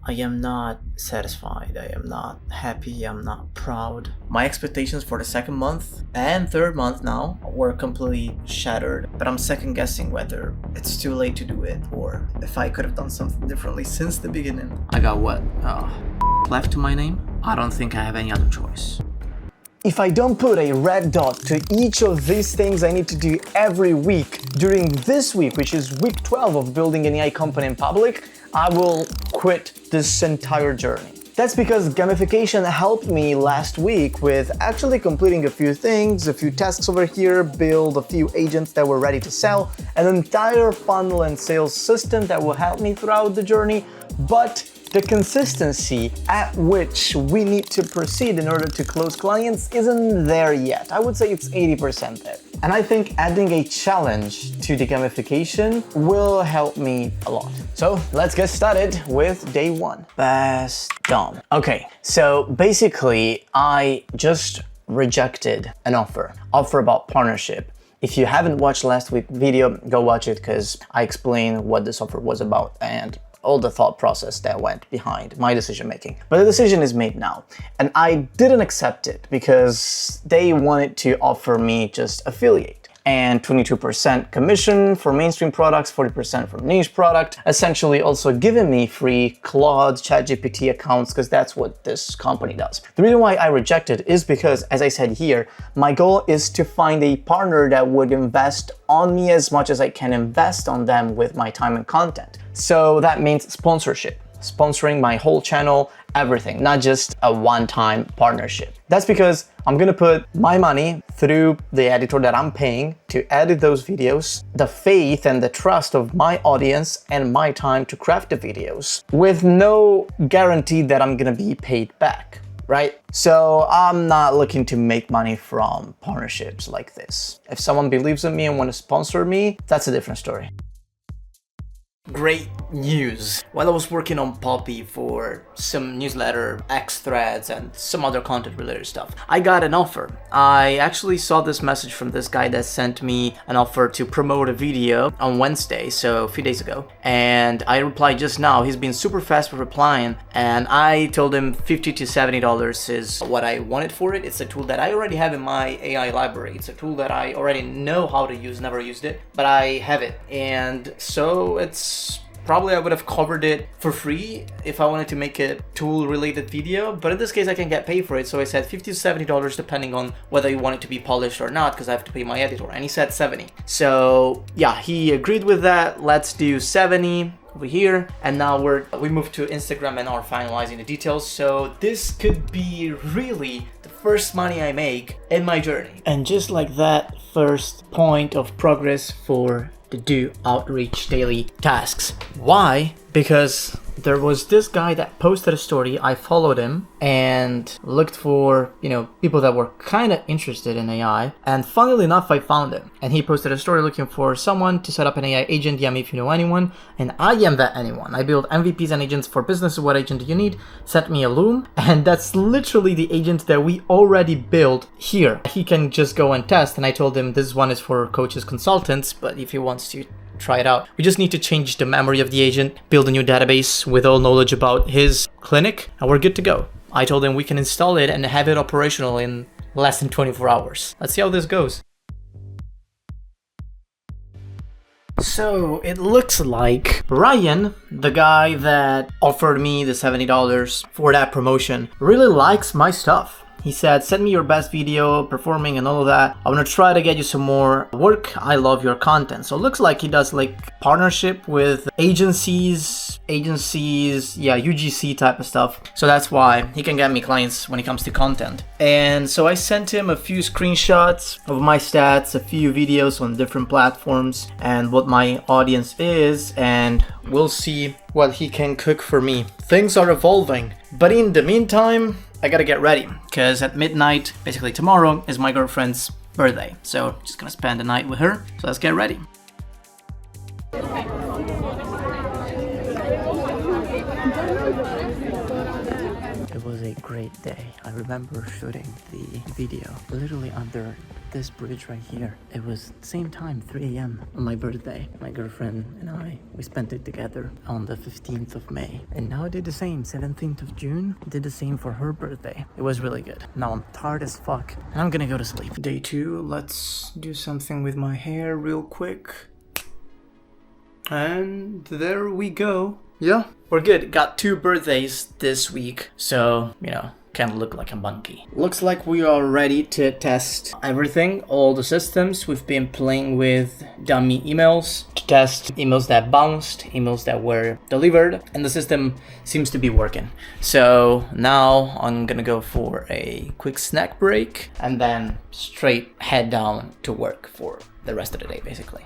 I am not satisfied, I am not happy, I'm not proud. My expectations for the second month and third month now were completely shattered, but I'm second guessing whether it's too late to do it or if I could have done something differently since the beginning. I got what? Left to my name? I don't think I have any other choice. If I don't put a red dot to each of these things I need to do every week during this week, which is week 12 of building an AI company in public, I will quit this entire journey. That's because gamification helped me last week with actually completing a few things, a few tasks over here, build a few agents that were ready to sell, an entire funnel and sales system that will help me throughout the journey, but the consistency at which we need to proceed in order to close clients isn't there yet. I would say it's 80% there. And I think adding a challenge to the gamification will help me a lot. So let's get started with day one. Best Dom. Okay, so basically I just rejected an offer about partnership. If you haven't watched last week's video, go watch it because I explain what this offer was about and all the thought process that went behind my decision making. But the decision is made now. And I didn't accept it because they wanted to offer me just affiliate and 22% commission for mainstream products, 40% for niche product, essentially also giving me free Claude, ChatGPT accounts because that's what this company does. The reason why I rejected is because, as I said here, my goal is to find a partner that would invest on me as much as I can invest on them with my time and content. So that means sponsorship, sponsoring my whole channel, everything, not just a one-time partnership. That's because I'm gonna put my money through the editor that I'm paying to edit those videos, the faith and the trust of my audience and my time to craft the videos with no guarantee that I'm gonna be paid back, right? So I'm not looking to make money from partnerships like this. If someone believes in me and want to sponsor me, that's a different story. Great news. While I was working on Poppy for some newsletter, X threads, and some other content related stuff, I got an offer. I actually saw this message from this guy that sent me an offer to promote a video on Wednesday, so a few days ago. And I replied just now. He's been super fast with replying, and I told him $50 to $70 is what I wanted for it. It's a tool that I already have in my AI library. It's a tool that I already know how to use, never used it, but I have it. And so it's probably I would have covered it for free if I wanted to make a tool related video, but in this case I can get paid for it. So I said $50 to $70 depending on whether you want it to be polished or not, because I have to pay my editor, and he said 70. So yeah, he agreed with that. Let's do 70 over here, and now we move to Instagram and are finalizing the details. So this could be really the first money I make in my journey. And just like that, first point of progress for to do outreach daily tasks. Why? Because there was this guy that posted a story. I followed him and looked for, people that were kind of interested in AI. And funnily enough, I found him. And he posted a story looking for someone to set up an AI agent. DM me if you know anyone. And I am that anyone. I build MVPs and agents for business. What agent do you need? Sent me a Loom. And that's literally the agent that we already built here. He can just go and test. And I told him this one is for coaches, consultants, but if he wants to try it out. We just need to change the memory of the agent, build a new database with all knowledge about his clinic, and we're good to go. I told him we can install it and have it operational in less than 24 hours. Let's see how this goes. So it looks like Ryan, the guy that offered me the $70 for that promotion, really likes my stuff. He said, send me your best video performing and all of that. I want to try to get you some more work. I love your content. So it looks like he does like partnership with agencies, UGC type of stuff. So that's why he can get me clients when it comes to content. And so I sent him a few screenshots of my stats, a few videos on different platforms and what my audience is, and we'll see what he can cook for me. Things are evolving, but in the meantime, I gotta get ready because at midnight, basically tomorrow, is my girlfriend's birthday. So just gonna spend the night with her. So let's get ready. was a great day. I remember shooting the video literally under this bridge right here. It was same time, 3 a.m. on my birthday. My girlfriend and I, we spent it together on the 15th of May. And now I did the same, 17th of June. Did the same for her birthday. It was really good. Now I'm tired as fuck and I'm gonna go to sleep. Day 2, let's do something with my hair real quick. And there we go. Yeah, we're good. Got 2 birthdays this week, so, kind of look like a monkey. Looks like we are ready to test everything, all the systems. We've been playing with dummy emails to test emails that bounced, emails that were delivered, and the system seems to be working. So now I'm gonna go for a quick snack break and then straight head down to work for the rest of the day, basically.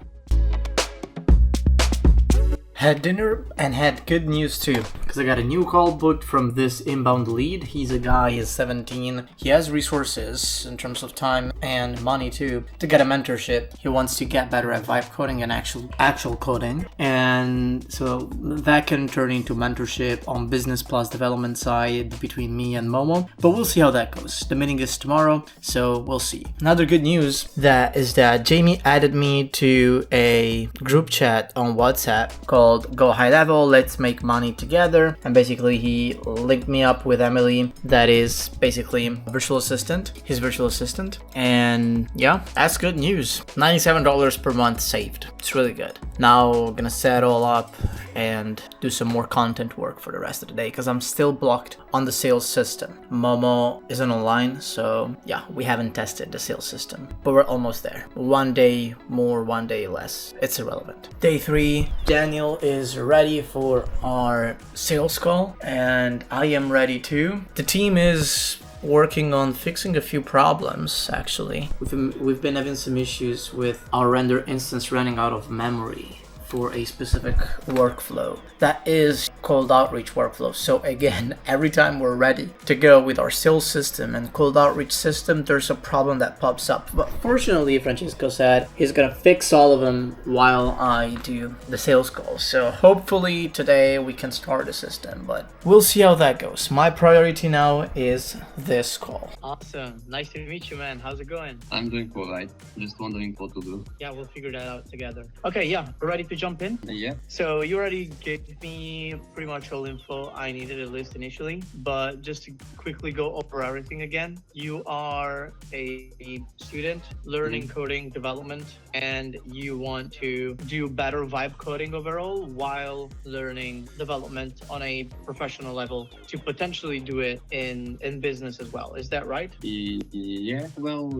Had dinner and had good news too, because I got a new call booked from this inbound lead. He's a guy, he's 17. He has resources in terms of time and money too to get a mentorship. He wants to get better at vibe coding and actual coding. And so that can turn into mentorship on business plus development side between me and Momo. But we'll see how that goes. The meeting is tomorrow, so we'll see. Another good news is that Jamie added me to a group chat on WhatsApp called GoHighLevel, let's make money together. And basically he linked me up with Emily, that is basically his virtual assistant. And yeah, that's good news. $97 per month saved. It's really good. Now I'm gonna set it all up and do some more content work for the rest of the day because I'm still blocked on the sales system. Momo isn't online, so yeah, we haven't tested the sales system, but we're almost there. 1 day more, 1 day less. It's irrelevant. Day 3, Daniel is ready for our sales call and I am ready too. The team is working on fixing a few problems actually. We've been having some issues with our render instance running out of memory for a specific workflow that is cold outreach workflow. So again, every time we're ready to go with our sales system and cold outreach system, there's a problem that pops up. But fortunately, Francesco said he's gonna fix all of them while I do the sales call. So hopefully today we can start the system, but we'll see how that goes. My priority now is this call. Awesome. Nice to meet you, man. How's it going? I'm doing alright. Just wondering what to do. Yeah, we'll figure that out together. Okay, yeah, we're ready to jump in. Yeah. So you already gave me pretty much all info I needed at least initially, but just to quickly go over everything again, you are a student learning coding development and you want to do better vibe coding overall while learning development on a professional level to potentially do it in business as well. Is that right? Yeah, well,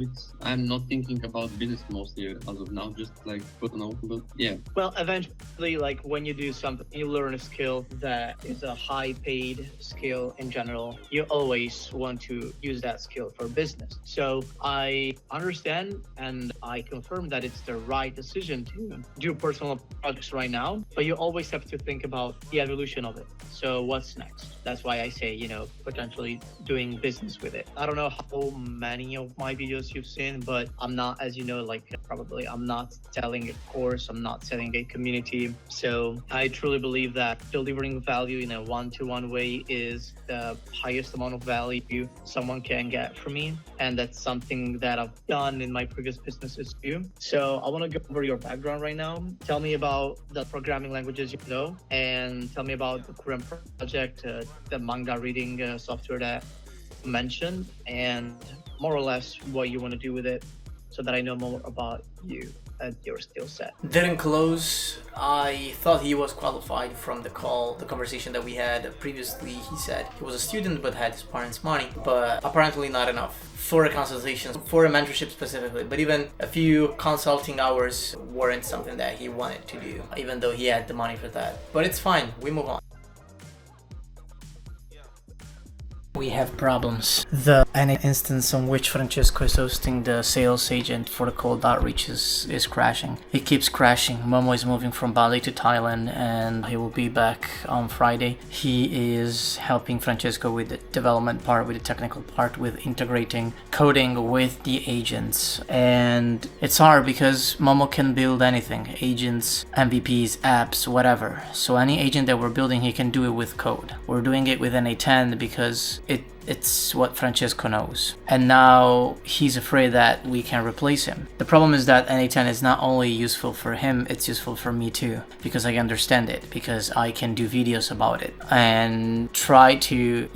I'm not thinking about business mostly as of now, just like, I don't know, but yeah. Well, eventually, like when you do something, you learn a skill that is a high paid skill in general, you always want to use that skill for business. So I understand and I confirm that it's the right decision to do personal projects right now, but you always have to think about the evolution of it. So what's next? That's why I say, potentially doing business with it. I don't know how many of my videos you've seen, but I'm not, as you know, probably I'm not selling a course, I'm not selling a community. So I truly believe that delivering value in a one-to-one way is the highest amount of value someone can get from me. And that's something that I've done in my previous businesses too. So I want to go over your background right now. Tell me about the programming languages you know, and tell me about the current project, the manga reading software that you mentioned, and more or less what you want to do with it so that I know more about you and your skill set. Didn't close. I thought he was qualified from the conversation that we had previously. He said he was a student but had his parents' money, but apparently not enough for a consultation, for a mentorship specifically. But even a few consulting hours weren't something that he wanted to do, even though he had the money for that. But it's fine, we move on. We have problems. The any instance on which Francesco is hosting the sales agent for the cold outreach is crashing. It keeps crashing. Momo is moving from Bali to Thailand and he will be back on Friday. He is helping Francesco with the development part, with the technical part, with integrating coding with the agents. And it's hard because Momo can build anything. Agents, MVPs, apps, whatever. So any agent that we're building, he can do it with code. We're doing it with an A10 because it It's what Francesco knows. And now he's afraid that we can replace him. The problem is that NA10 is not only useful for him, it's useful for me too. Because I understand it. Because I can do videos about it. And try to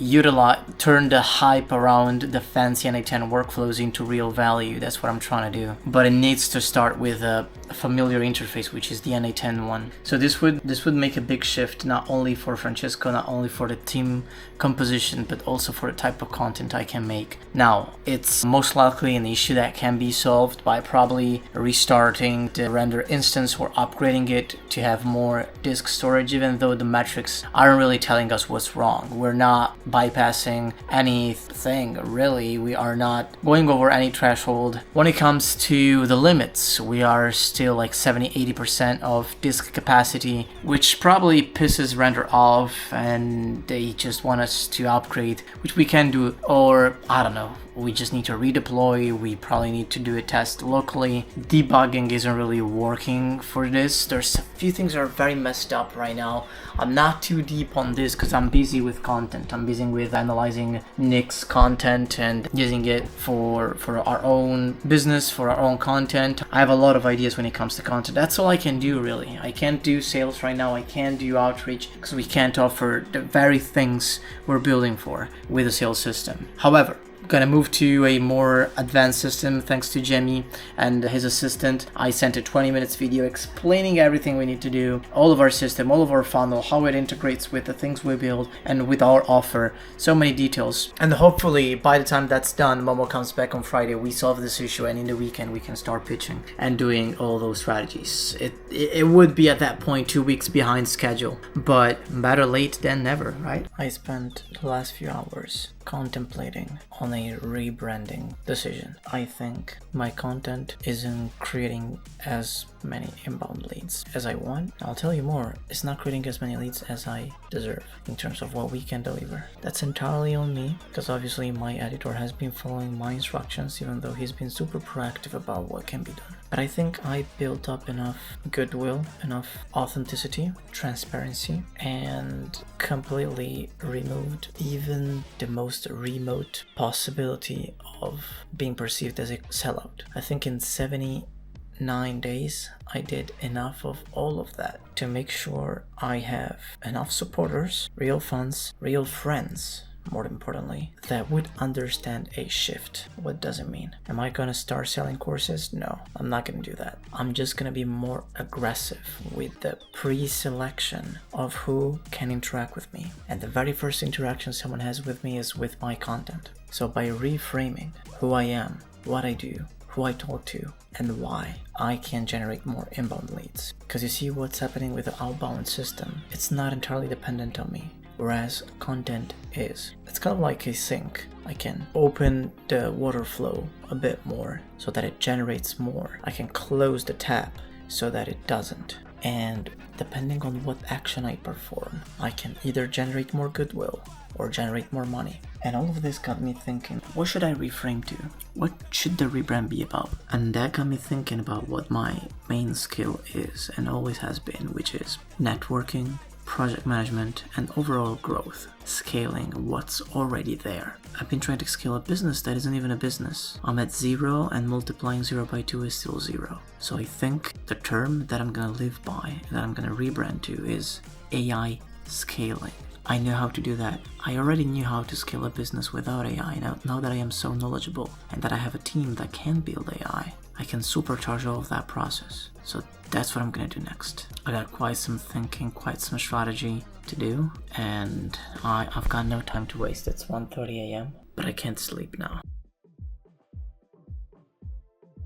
turn the hype around the fancy NA10 workflows into real value. That's what I'm trying to do. But it needs to start with a familiar interface, which is the NA10 one. So this would make a big shift, not only for Francesco, not only for the team composition, but also for the type of content I can make. Now, it's most likely an issue that can be solved by probably restarting the render instance or upgrading it to have more disk storage, even though the metrics aren't really telling us what's wrong. We're not bypassing anything, really. We are not going over any threshold. When it comes to the limits, we are still like 70-80% of disk capacity, which probably pisses render off, and they just want us to upgrade, which we can do, or I don't know, we just need to redeploy. We probably need to do a test locally. Debugging isn't really working for this. There's a few things that are very messed up right now. I'm not too deep on this because I'm busy with content. I'm busy with analyzing Nick's content and using it for our own business, for our own content. I have a lot of ideas when it comes to content. That's all I can do, really. I can't do sales right now. I can't do outreach because we can't offer the very things we're building for with a sales system. However, gonna move to a more advanced system thanks to Jimmy and his assistant. I sent a 20 minutes video explaining everything we need to do, all of our system, all of our funnel, how it integrates with the things we build and with our offer. So many details. And hopefully by the time that's done, Momo comes back on Friday, we solve this issue, and in the weekend we can start pitching and doing all those strategies. It would be at that point 2 weeks behind schedule, but better late than never, right? I spent the last few hours contemplating on a rebranding decision. I think my content isn't creating as many inbound leads as I want. I'll tell you more, it's not creating as many leads as I deserve in terms of what we can deliver. That's entirely on me, because obviously my editor has been following my instructions, even though he's been super proactive about what can be done. But I think I built up enough goodwill, enough authenticity, transparency, and completely removed even the most remote possibility of being perceived as a sellout. I think in 79 days, I did enough of all of that to make sure I have enough supporters, real fans, real friends, more importantly, that would understand a shift. What does it mean? Am I gonna start selling courses? No, I'm not gonna do that. I'm just gonna be more aggressive with the pre-selection of who can interact with me. And the very first interaction someone has with me is with my content. So by reframing who I am, what I do, who I talk to, and why, I can generate more inbound leads. Because you see what's happening with the outbound system, it's not entirely dependent on me. Whereas content is. It's kind of like a sink. I can open the water flow a bit more so that it generates more. I can close the tap so that it doesn't. And depending on what action I perform, I can either generate more goodwill or generate more money. And all of this got me thinking, what should I reframe to? What should the rebrand be about? And that got me thinking about what my main skill is and always has been, which is networking, project management, and overall growth, scaling what's already there. I've been trying to scale a business that isn't even a business. I'm at 0 and multiplying 0 by 2 is still 0. So I think the term that I'm gonna live by, that I'm gonna rebrand to, is AI scaling. I know how to do that. I already knew how to scale a business without AI. Now that I am so knowledgeable and that I have a team that can build AI, I can supercharge all of that process. So that's what I'm gonna do next. I got quite some thinking, quite some strategy to do, and I've got no time to waste. It's 1:30 a.m., but I can't sleep now.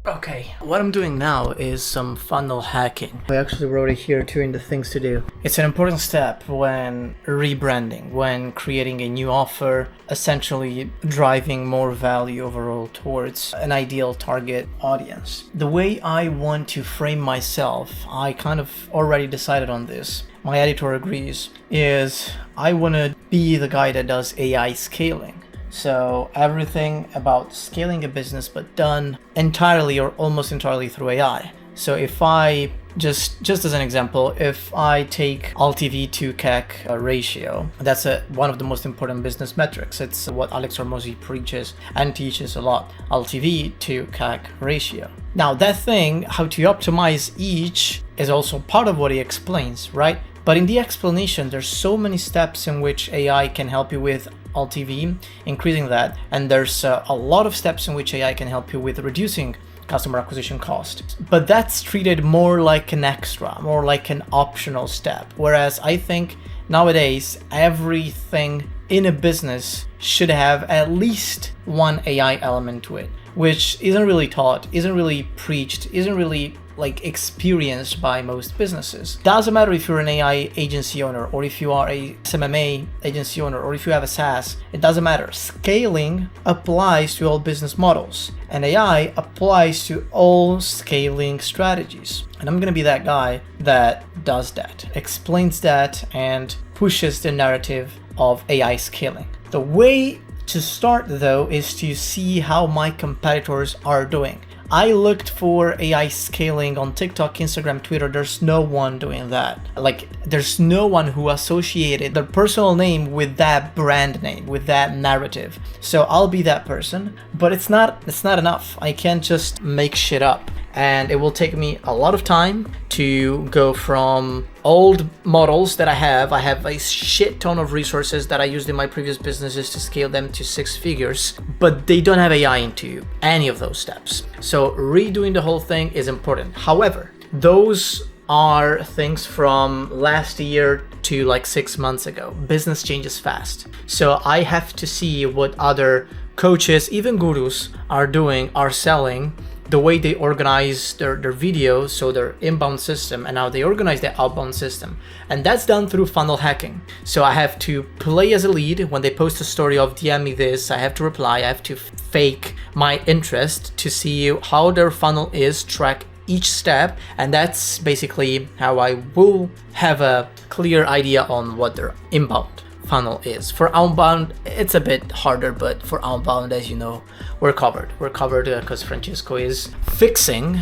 Okay, what I'm doing now is some funnel hacking. I actually wrote it here too in the things to do. It's an important step when rebranding, when creating a new offer, essentially driving more value overall towards an ideal target audience. The way I want to frame myself, I kind of already decided on this. My editor agrees, is I want to be the guy that does AI scaling. So everything about scaling a business, but done entirely or almost entirely through AI. So if I just as an example, if I take LTV to CAC ratio, that's one of the most important business metrics. It's what Alex Hormozi preaches and teaches a lot, LTV to CAC ratio. Now that thing, how to optimize each, is also part of what he explains, right? But in the explanation, there's so many steps in which AI can help you with LTV, increasing that, and there's a lot of steps in which AI can help you with reducing customer acquisition cost. But that's treated more like an extra, more like an optional step. Whereas I think nowadays, everything in a business should have at least one AI element to it, which isn't really taught, isn't really preached, isn't really like experienced by most businesses. Doesn't matter if you're an AI agency owner or if you are a SMMA agency owner or if you have a SaaS, it doesn't matter. Scaling applies to all business models and AI applies to all scaling strategies. And I'm gonna be that guy that does that, explains that and pushes the narrative of AI scaling. The way to start though is to see how my competitors are doing. I looked for AI scaling on TikTok, Instagram, Twitter. There's no one doing that. Like, there's no one who associated their personal name with that brand name, with that narrative. So I'll be that person, but it's not enough. I can't just make shit up. And it will take me a lot of time to go from old models that I have a shit ton of resources that I used in my previous businesses to scale them to 6 figures, but they don't have AI into any of those steps. So redoing the whole thing is important. However, those are things from last year to like 6 months ago. Business changes fast. So I have to see what other coaches, even gurus, are doing, are selling, the way they organize their videos, so their inbound system, and how they organize their outbound system. And that's done through funnel hacking. So I have to play as a lead. When they post a story of DM me this, I have to reply, I have to fake my interest to see how their funnel is, track each step, and that's basically how I will have a clear idea on what their inbound funnel is. For outbound, it's a bit harder, but for outbound, as you know, we're covered. We're covered because Francisco is fixing.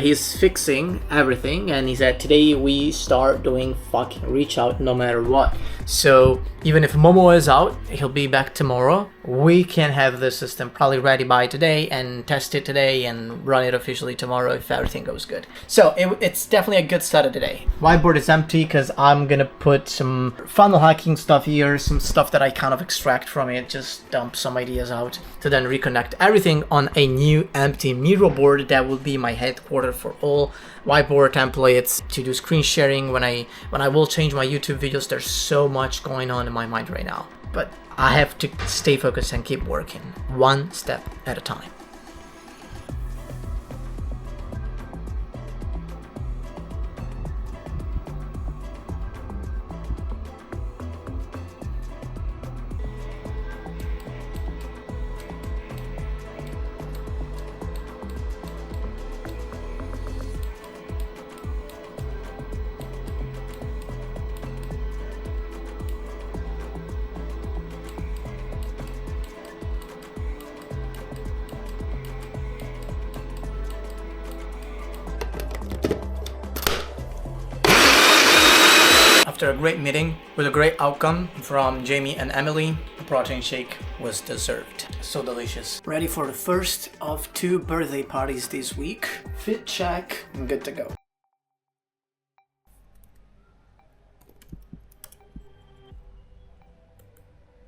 He's fixing everything, and he said today we start doing fucking reach out no matter what. So even if Momo is out, he'll be back tomorrow. We can have the system probably ready by today and test it today and run it officially tomorrow if everything goes good. So it's definitely a good start of the day. Whiteboard is empty because I'm gonna put some funnel hacking stuff here, some stuff that I kind of extract from it, just dump some ideas out to then reconnect everything on a new empty Miro board that will be my headquarters for all whiteboard templates to do screen sharing when I will change my YouTube videos. There's so much going on in my mind right now, but I have to stay focused and keep working one step at a time. After a great meeting with a great outcome from Jamie and Emily, the protein shake was deserved. So delicious. Ready for the first of 2 birthday parties this week. Fit check, I'm good to go.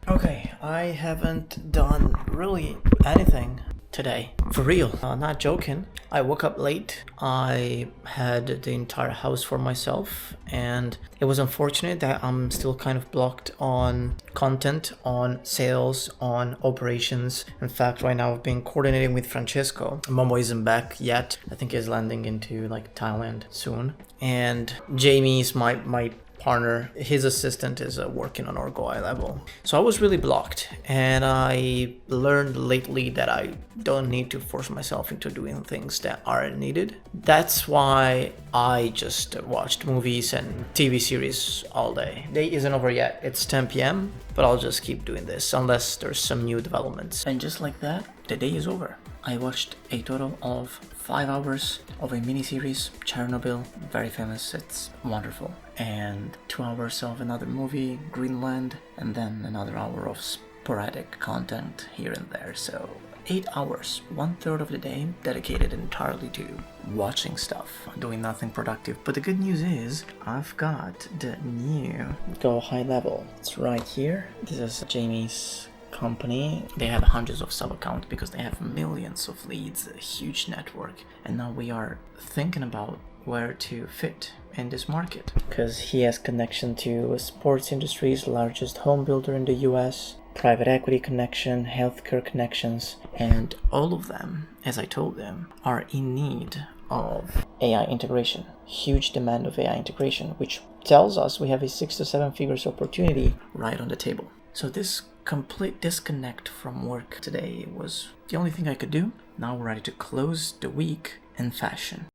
Okay, I haven't done really anything today. For real, not joking. I woke up late. I had the entire house for myself, and it was unfortunate that I'm still kind of blocked on content, on sales, on operations. In fact, right now I've been coordinating with Francisco. Momo isn't back yet. I think he's landing into like Thailand soon. And Jamie's my partner, his assistant is working on our GoHighLevel. So I was really blocked, and I learned lately that I don't need to force myself into doing things that aren't needed. That's why I just watched movies and TV series all day. Day isn't over yet, it's 10 p.m, but I'll just keep doing this unless there's some new developments. And just like that, the day is over. I watched a total of 5 hours of a miniseries, Chernobyl, very famous, it's wonderful, and 2 hours of another movie, Greenland, and then another hour of sporadic content here and there. So 8 hours, 1/3 of the day dedicated entirely to watching stuff, doing nothing productive. But the good news is I've got the new GoHighLevel. It's right here. This is Jamie's company. They have hundreds of sub accounts because they have millions of leads, a huge network, and now we are thinking about where to fit in this market because he has connection to sports industry's largest home builder in the US, private equity connection, healthcare connections, and all of them, as I told them, are in need of AI integration. Huge demand of AI integration, which tells us we have a 6 to 7 figures opportunity right on the table. So this complete disconnect from work today was the only thing I could do. Now we're ready to close the week in fashion.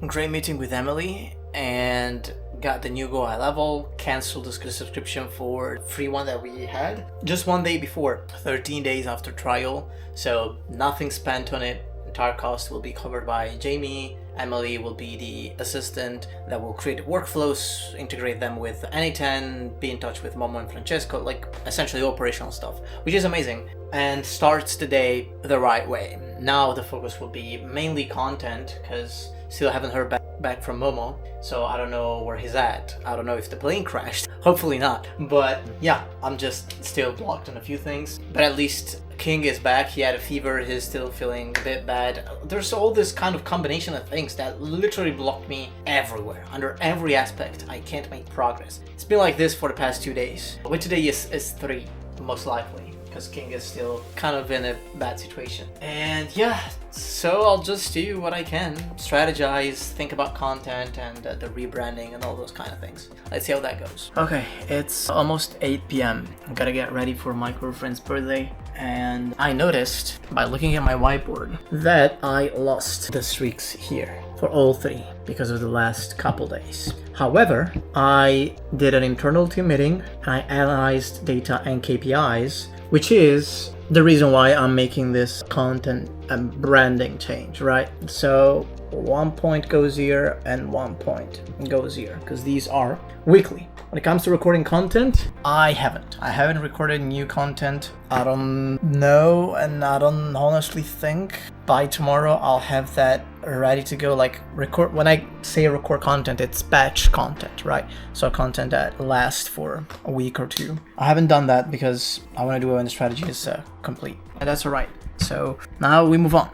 Great meeting with Emily and got the new GoHighLevel, canceled the subscription for free one that we had just one day before, 13 days after trial, so nothing spent on it. Entire cost will be covered by Jamie. Emily will be the assistant that will create workflows, integrate them with Anyten, be in touch with Momo and Francesco, like essentially operational stuff, which is amazing and starts the day the right way. Now the focus will be mainly content because still haven't heard back from Momo, so I don't know where he's at. I don't know if the plane crashed. Hopefully not. But yeah, I'm just still blocked on a few things. But at least King is back. He had a fever. He's still feeling a bit bad. There's all this kind of combination of things that literally blocked me everywhere. Under every aspect, I can't make progress. It's been like this for the past 2 days. But today is 3, most likely, because King is still kind of in a bad situation. And yeah, so I'll just do what I can, strategize, think about content and the rebranding and all those kind of things. Let's see how that goes. Okay, it's almost 8 p.m. I gotta get ready for my girlfriend's birthday. And I noticed by looking at my whiteboard that I lost the streaks here for all 3 because of the last couple days. However, I did an internal team meeting and I analyzed data and KPIs, which is the reason why I'm making this content and branding change, right? So 1 point goes here and 1 point goes here because these are weekly. When it comes to recording content, I haven't recorded new content. I don't know, and I don't honestly think by tomorrow I'll have that ready to go. Like record, when I say record content, it's batch content, right? So content that lasts for a week or 2. I haven't done that because I want to do it when the strategy is complete, and that's alright. So now we move on.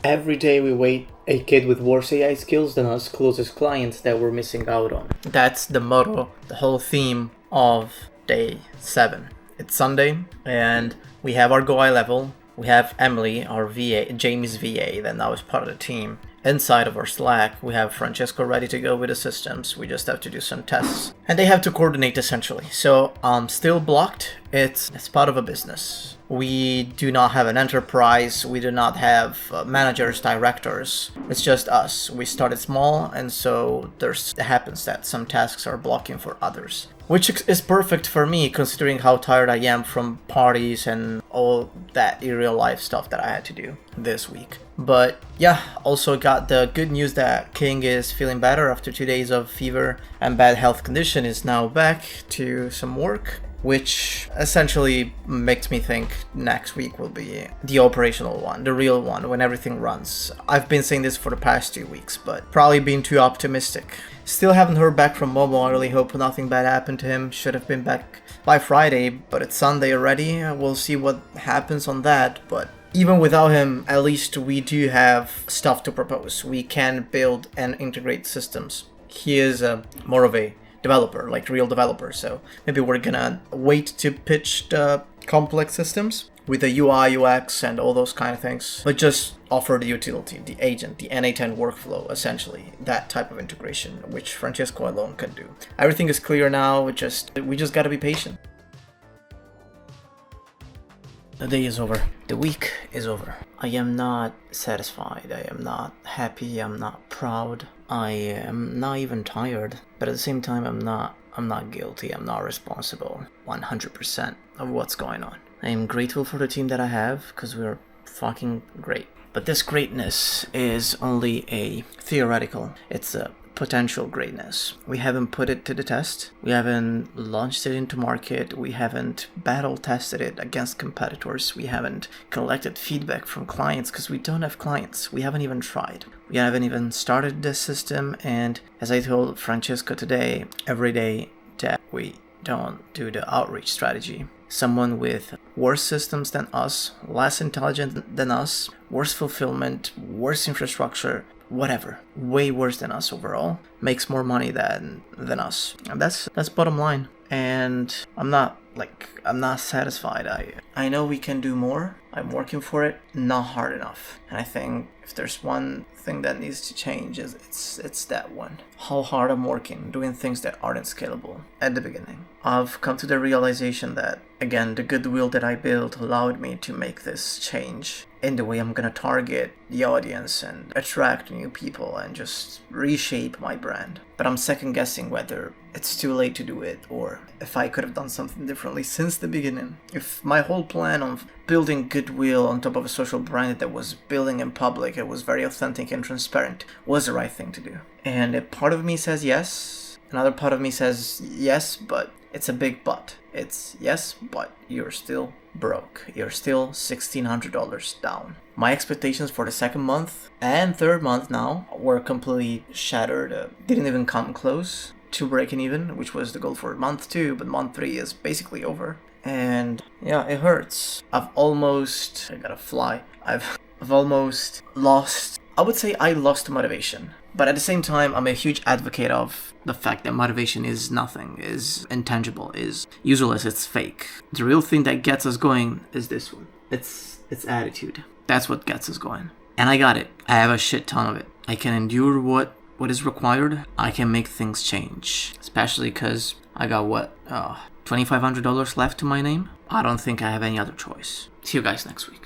Every day we wait a kid with worse AI skills than us closest clients that we're missing out on. That's the motto, the whole theme of day 7. It's Sunday and we have our GoHighLevel. We have Emily, our VA, Jamie's VA, that now is part of the team. Inside of our Slack, we have Francesco ready to go with the systems. We just have to do some tests. And they have to coordinate essentially. So I'm still blocked. It's part of a business. We do not have an enterprise. We do not have managers, directors. It's just us. We started small, and so it happens that some tasks are blocking for others. Which is perfect for me considering how tired I am from parties and all that real life stuff that I had to do this week. But yeah, also got the good news that King is feeling better after 2 days of fever and bad health condition, is now back to some work, which essentially makes me think next week will be the operational one, the real one, when everything runs. I've been saying this for the past 2 weeks, but probably being too optimistic. Still haven't heard back from Momo. I really hope nothing bad happened to him. Should have been back by Friday, but it's Sunday already. We'll see what happens on that, but even without him, at least we do have stuff to propose. We can build and integrate systems. He is more of a developer, like real developer, so maybe we're gonna wait to pitch the complex systems with the UI, UX, and all those kind of things, but just offer the utility, the agent, the NA10 workflow, essentially, that type of integration, which Francesco alone can do. Everything is clear now, we just gotta be patient. The day is over. The week is over. I am not satisfied. I am not happy. I'm not proud. I am not even tired. But at the same time, I'm not guilty. I'm not responsible 100% of what's going on. I am grateful for the team that I have, because we're fucking great. But this greatness is only a theoretical. It's a potential greatness. We haven't put it to the test. We haven't launched it into market. We haven't battle tested it against competitors. We haven't collected feedback from clients because we don't have clients. We haven't even tried. We haven't even started this system. And as I told Francesco today, every day that we don't do the outreach strategy, someone with worse systems than us, less intelligent than us, worse fulfillment, worse infrastructure, whatever, way worse than us overall, makes more money than us. And that's bottom line. And I'm not satisfied. I know we can do more. I'm working for it, not hard enough. And I think if there's one thing that needs to change, it's that one. How hard I'm working, doing things that aren't scalable at the beginning. I've come to the realization that, again, the goodwill that I built allowed me to make this change in the way I'm gonna target the audience and attract new people and just reshape my brand. But I'm second guessing whether it's too late to do it, or if I could have done something differently since the beginning. If my whole plan of building goodwill on top of a social brand that was building in public, it was very authentic and transparent, was the right thing to do. And a part of me says yes, another part of me says yes, but it's a big but. It's yes, but you're still broke. You're still $1,600 down. My expectations for the second month and third month now were completely shattered. Didn't even come close to breaking even, which was the goal for month 2, but month 3 is basically over. And yeah, it hurts. I I've almost lost, I would say I lost motivation. But at the same time, I'm a huge advocate of the fact that motivation is nothing, is intangible, is useless, it's fake. The real thing that gets us going is this one. It's attitude. That's what gets us going. And I got it. I have a shit ton of it. I can endure what is required. I can make things change. Especially because I got $2,500 left to my name. I don't think I have any other choice. See you guys next week.